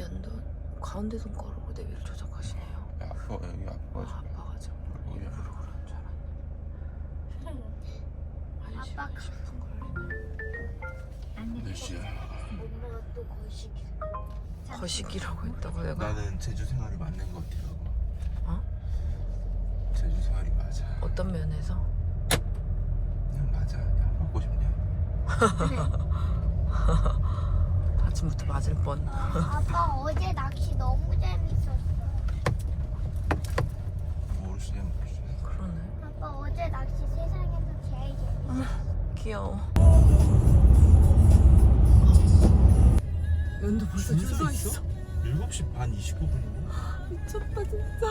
연도 가운데 손가락으로 내 위를 조작하시네요. 여기 아파가지고. 아파가지고 일부러 그런 줄 알았네. 아빠 10분 걸리네. 몇 시야? 엄마가 또 거시기라고 했다고 내가? 나는 제주 생활이 맞는 것 같아요. 어? 제주 생활이 맞아. 어떤 면에서? 그냥 맞아. 야, 맞고 싶냐? 아침부터 맞을 뻔. 아빠 어제 낚시 너무 재밌었어. 모르시냐 모르시냐. 그러네. 아빠 어제 낚시 세상에서 제일 재밌었어. 귀여워. 연도 벌써 줄 서 있어. 7시 반 29분이네. 미쳤다 진짜.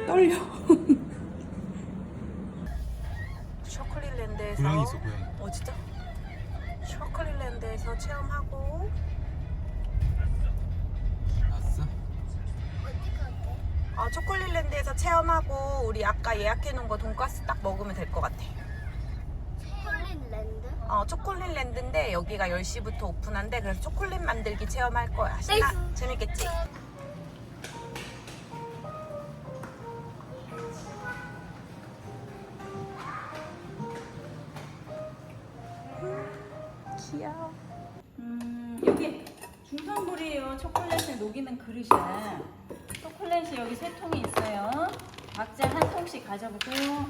떨려. 셔클릴랜드에서 고양이 있어 고양이. 진짜? 셔클릴랜드에서 체험하고 왔어? 어디 갈게? 초콜릿랜드에서 체험하고 우리 아까 예약해놓은 거 돈가스 딱 먹으면 될 것 같아. 폴린랜드? 초콜릿랜드인데 여기가 10시부터 오픈한대. 그래서 초콜릿 만들기 체험할 거야. 재밌겠지? 귀여워. 여기 중성불이에요. 초콜릿을 녹이는 그릇이야. 초콜릿이 여기 3통이 있어요. 각자 한 통씩 가져보세요.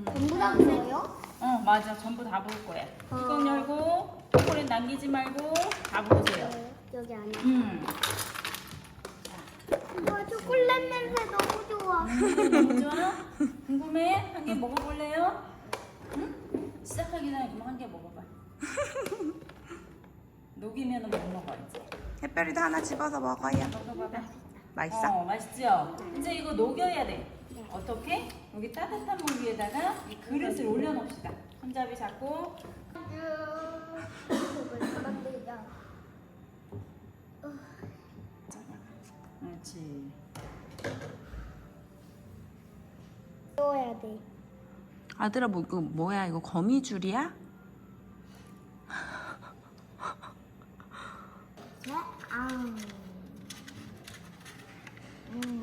전부 다 먹어요? 맞아. 전부 다 부을 거야. 뚜껑 열고 초콜릿 남기지 말고 다 부으세요. 여기 안에. 자, 와, 초콜릿 냄새 너무 좋아. 너무 좋아? 궁금해? 한 개 먹어볼래요? 응? 시작하기 전에 그럼 한 개 먹어봐. 녹이면은 못 먹어 이제. 햇별이도 하나 집어서 먹어요. 먹어봐봐. 맛있어? 맛있죠? 이제 이거 녹여야 돼. 어떻게? 여기 따뜻한 물 위에다가 이 그릇을 올려놓읍시다. 손잡이 잡고. 만들자. 그렇지. 넣어야 돼. 아들아 이거 뭐야? 이거 거미줄이야?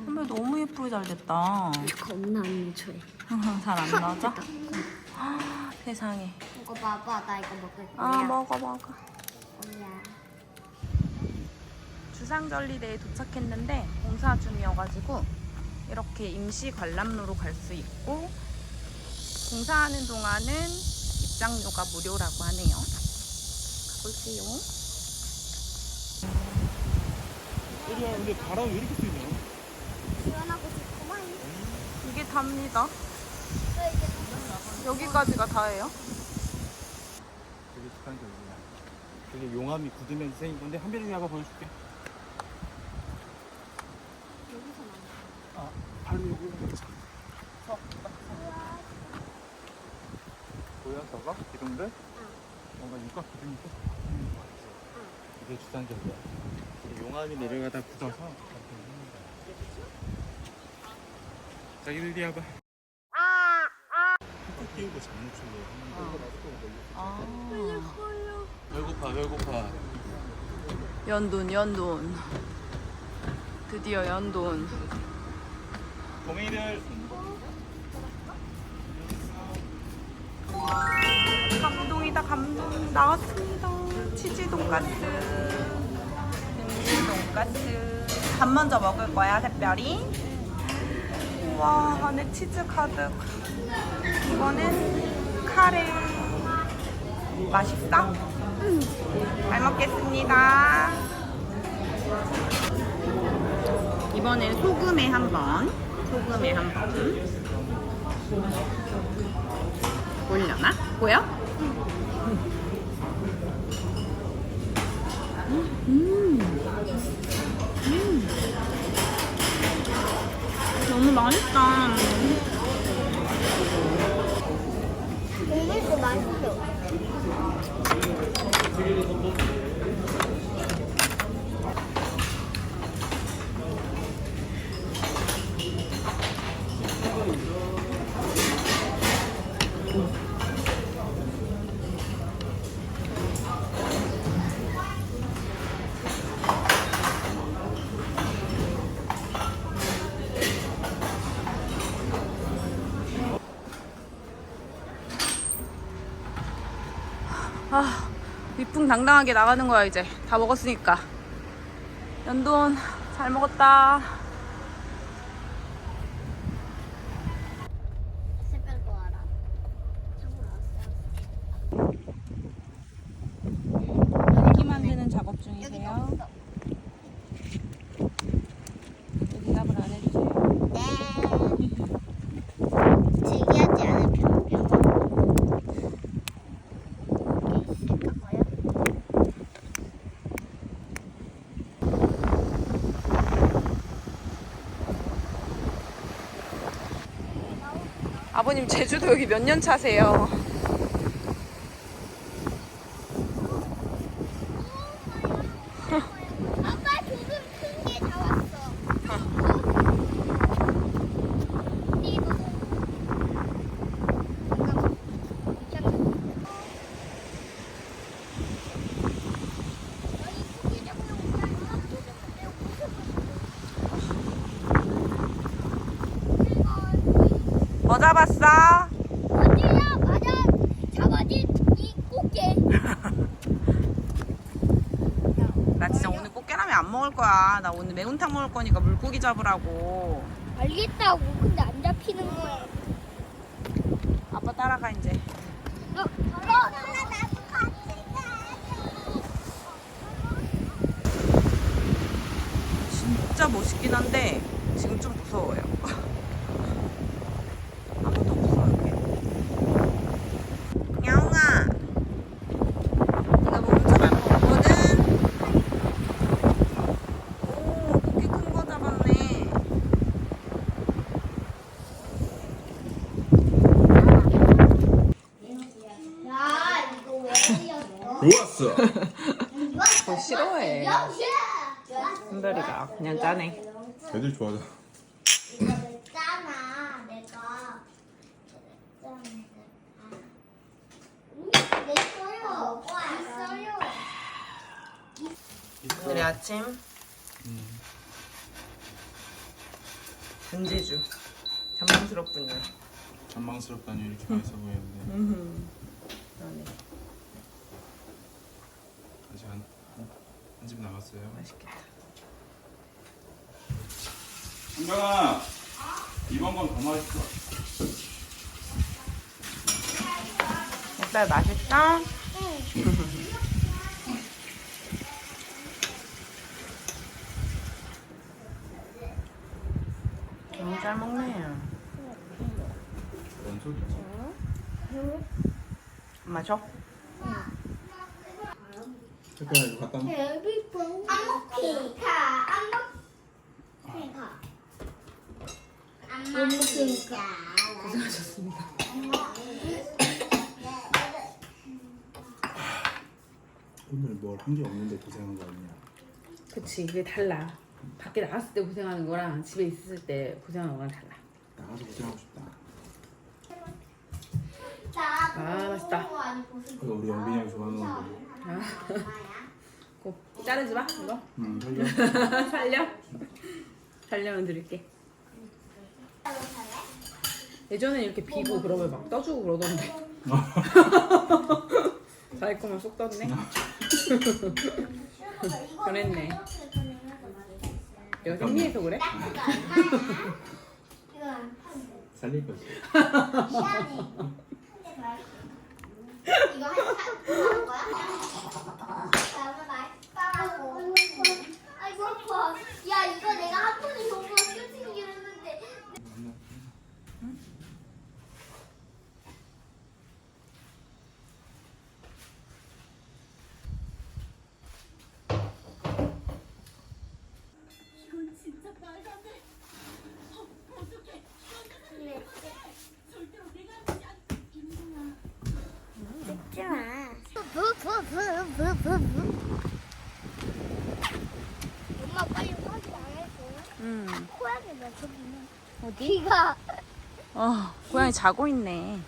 선배 너무 예쁘게 잘 됐다. 겁나 안 좋아해. 잘 안 나죠? 세상에. 이거 봐봐, 나 이거 먹을 거야. 먹어. 뭐야? 주상절리대에 도착했는데 공사 중이어가지고 이렇게 임시 관람로로 갈 수 있고 공사하는 동안은 입장료가 무료라고 하네요. 가볼게요. 근데 바람 왜 이렇게 세냐? 시원하고 좋구만. 이게 답니다. 저 이제 여기까지가 다예요? 되게 직관이 여기야. 되게 용암이 굳으면서 생긴 건데 한별이 아빠 보여줄게. 여기서 나와. 발로 여기 보여 저거? 기둥들? 뭔가 육각 기둥이 이게 주산절이야. 용암이 내려가다 굳어서 자 이리 와봐. 흙 띄우고 장무충이에요. 배고파. 연돈. 드디어 연돈. 거미들. 감동 나왔습니다. 치즈 돈가스. 돈가스. 밥 먼저 먹을 거야, 샛별이. 우와, 안에 치즈 가득. 이거는 카레. 맛있어? 잘 먹겠습니다. 이번엔 소금에 한 번. 보이려나? 보여? 너무 맛있다. 국물도 맛있어. 아, 위풍당당하게 나가는 거야 이제. 다 먹었으니까. 연돈 잘 먹었다. 색깔 거 알아? 참고 나왔어. 딸기 만드는 작업 중이세요? 대답을 안 해주세요. 네. 특이하지 않은 변경. 이렇게 있을까 봐요. 아버님 제주도 여기 몇 년 차세요? 아빠 조금 큰 게 다 왔어. 이거. 뭐 잡았어? 어디야? 맞아. 잡아진 이 꽃게. 나 진짜 오늘 꽃게라면 안 먹을 거야. 나 오늘 매운탕 먹을 거니까 물고기 잡으라고. 알겠다고. 근데 안 잡히는 거야. 아빠 따라가 이제. 하나 나도 같이 진짜 멋있긴 한데 지금 좀 무서워요. 아무도 없어 여기. 야옹아, 네가 뭐 엄청 안 먹거든. 오, 고기 큰 거 잡았네. 야, 이거 왜 흘렸어? 좋았어. 더 싫어해. 역시. 순별이가 그냥 짜네. 애들 좋아하잖아. 이거 냈잖아, 내가. 냈어요. 있어요. 오늘의 아침 은제주. 전망스럽군요. 전망스럽다니 이렇게 맛있어 보이는데 그러네. 아직 한 집 남았어요. 맛있겠다. 은경아, 이번 건 더 맛있어. 색깔 맛있어? 너무 잘 먹네. 뭔 소리지? 엄마 줘? 색깔 이거 갖다 놓. 안 먹기. 가. 안 먹. 가. 안 먹으니까. 고생하셨습니다. 오늘 뭘 한 게 없는데 고생한 거 아니야? 그치, 이게 달라. 밖에 나갔을 때 고생하는 거랑 집에 있을 때 고생하는 거랑 달라. 나가서 고생하고 싶다. 아, 맛있다. 그거 우리 영빈이 형이 좋아하는 건데. 꼭 자르지 마, 이거. 살려. 살려? 살려면 드릴게. 예전에 이렇게 비고 그러면 막 떠주고 그러던데. 자기 거만 쏙 떴네. 변했네. 내가 생리해서 그래? 살릴 거지. 이거 하는 거야? 나는 맛있다고. 아이고 아파. 야 이거 내가 한 번에 정도 껴치기로 했는데. 이건 진짜 말도 안 돼. 어떡해. 절대로 내가 하지 않. 찍지 마. 엄마 빨리 확인 안 해줘. 고양이가 저기는 어디가? 고양이 자고 있네.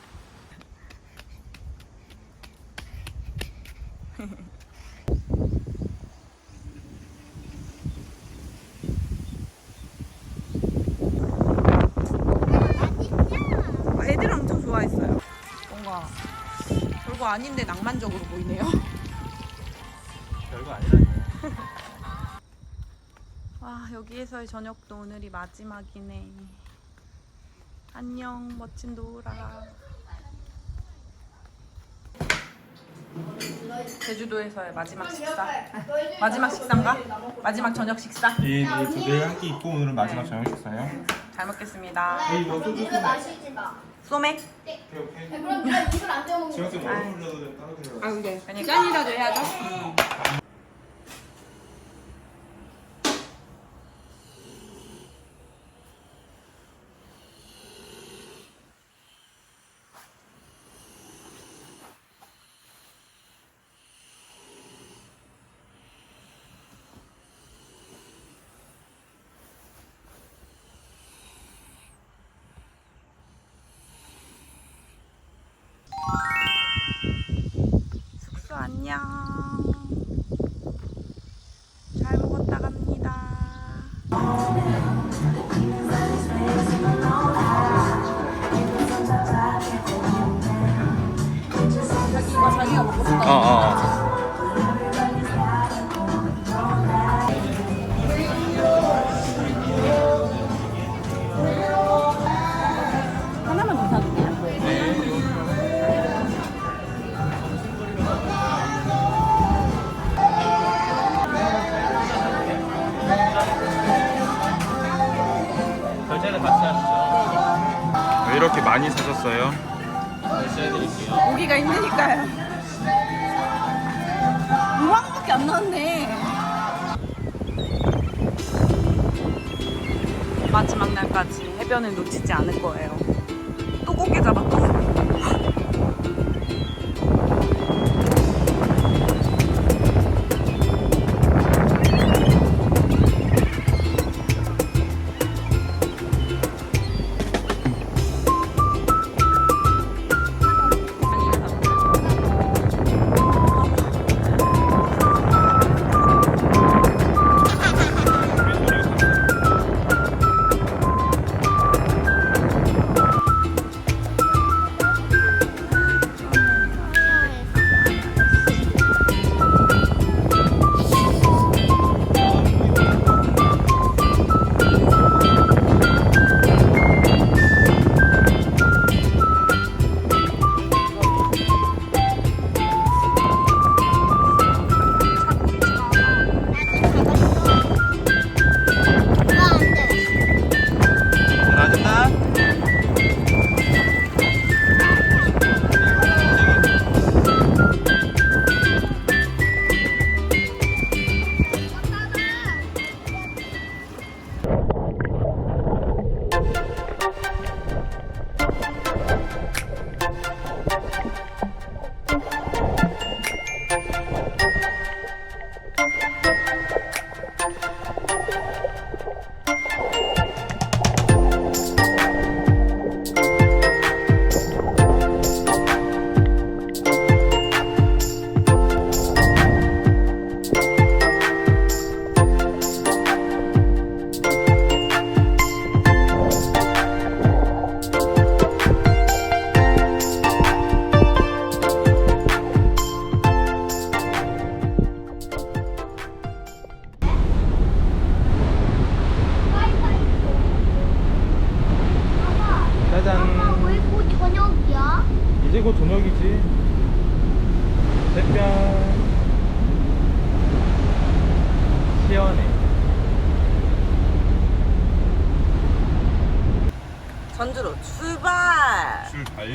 애들 엄청 좋아했어요. 뭔가 돌고 별거 아닌데 낭만적으로 보이네요. 별거 아니라니요. 와, 여기에서의 저녁도 오늘이 마지막이네. 안녕, 멋진 노을아. 제주도에서의 마지막 식사. 마지막 식사인가? 마지막 저녁 식사? 예, 내일 한 끼 입고 오늘은 마지막 저녁 식사예요. 잘 먹겠습니다. 이거 소주 이거 마시지 마. 소맥? 그럼 내가 이걸 안 떼어 먹는 지금 거야. 얼음 흘려도 따로 들어요. 그래. 짠이라도 해야죠. 숙소 안녕. 잘 먹었다 갑니다. 자기가 먹고 싶다. 하나만 더 사줄게요. 결제는 같이 하시죠. 왜 이렇게 많이 사셨어요? 결제해드릴게요. 오기가 힘드니까요. 5만원밖에 안 나왔네. 마지막 날까지 해변을 놓치지 않을 거예요. 또 고기 잡아 또. 짜잔. 왜 곧 저녁이야? 이제 곧 저녁이지. 햇볕. 시원해. 전주로 출발! 출발.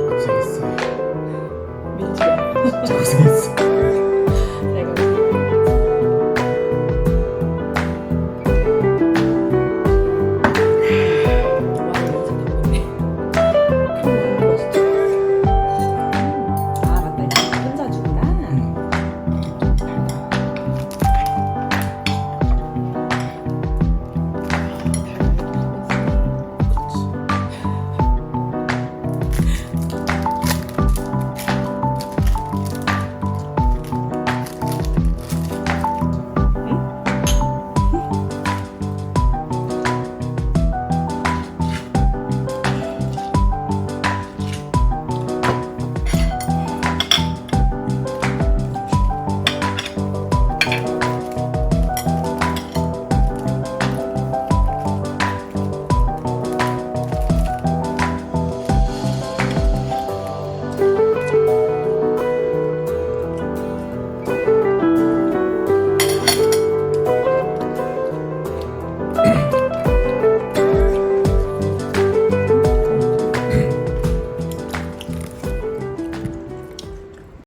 고생했어. 고생했어.